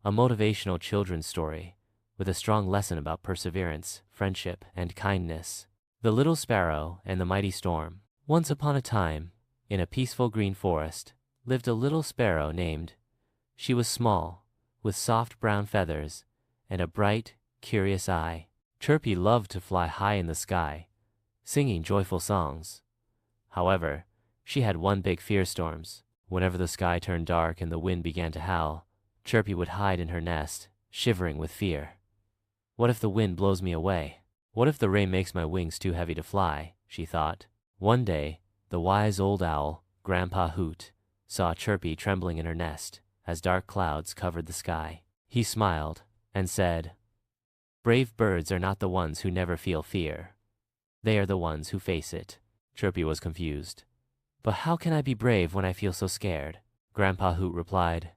a motivational children's story with a strong lesson about perseverance, friendship, and kindness. The Little Sparrow and the Mighty Storm. Once upon a time, in a peaceful green forest, lived a little sparrow named. She was small, with soft brown feathers and a bright, curious eye. Chirpy loved to fly high in the sky, singing joyful songs. However, she had one big fear: storms. Whenever the sky turned dark and the wind began to howl, Chirpy would hide in her nest, shivering with fear. What if the wind blows me away? What if the rain makes my wings too heavy to fly? She thought. One day, the wise old owl, Grandpa Hoot, saw Chirpy trembling in her nest as dark clouds covered the sky. He smiled and said, "Brave birds are not the ones who never feel fear. They are the ones who face it." Chirpy was confused. "But how can I be brave when I feel so scared?" Grandpa Hoot replied,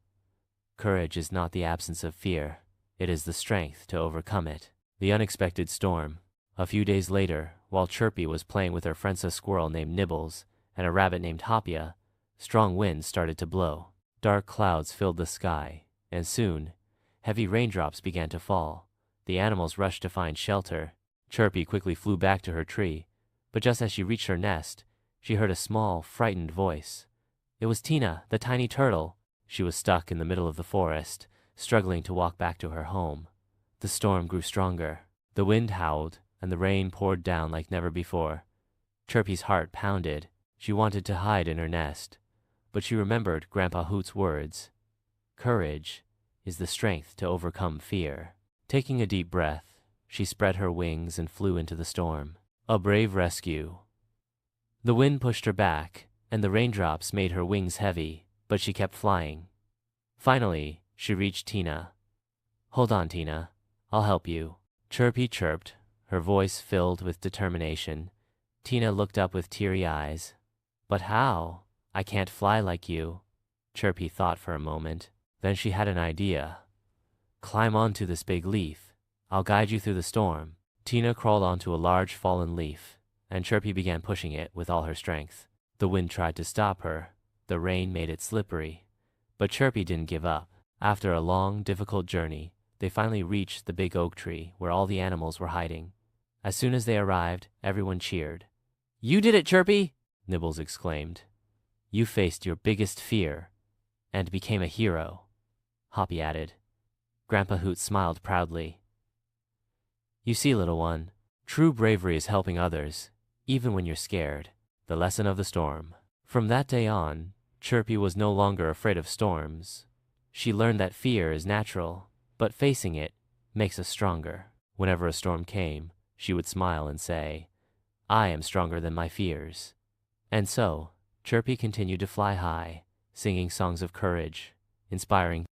"Courage is not the absence of fear. It is the strength to overcome it." The unexpected storm. A few days later, while Chirpy was playing with her friends a squirrel named Nibbles and a rabbit named Hopia, strong winds started to blow. Dark clouds filled the sky, and soon, heavy raindrops began to fall. The animals rushed to find shelter. Chirpy quickly flew back to her tree, but just as she reached her nest, she heard a small, frightened voice. It was Tina, the tiny turtle. She was stuck in the middle of the forest, struggling to walk back to her home. The storm grew stronger. The wind howled, and the rain poured down like never before. Chirpy's heart pounded. She wanted to hide in her nest, but she remembered Grandpa Hoot's words. Courage is the strength to overcome fear. Taking a deep breath, she spread her wings and flew into the storm. A brave rescue. The wind pushed her back, and the raindrops made her wings heavy, but she kept flying. Finally, she reached Tina. "Hold on, Tina. I'll help you." Chirpy chirped, her voice filled with determination. Tina looked up with teary eyes. "But how? I can't fly like you." Chirpy thought for a moment. Then she had an idea. "Climb onto this big leaf. I'll guide you through the storm." Tina crawled onto a large fallen leaf, and Chirpy began pushing it with all her strength. The wind tried to stop her. The rain made it slippery. But Chirpy didn't give up. After a long, difficult journey, they finally reached the big oak tree where all the animals were hiding. As soon as they arrived, everyone cheered. "You did it, Chirpy!" Nibbles exclaimed. "You faced your biggest fear and became a hero," Hoppy added. Grandpa Hoot smiled proudly. "You see, little one, true bravery is helping others, even when you're scared." The lesson of the storm. From that day on, Chirpy was no longer afraid of storms. She learned that fear is natural, but facing it makes us stronger. Whenever a storm came, she would smile and say, "I am stronger than my fears." And so, Chirpy continued to fly high, singing songs of courage, inspiring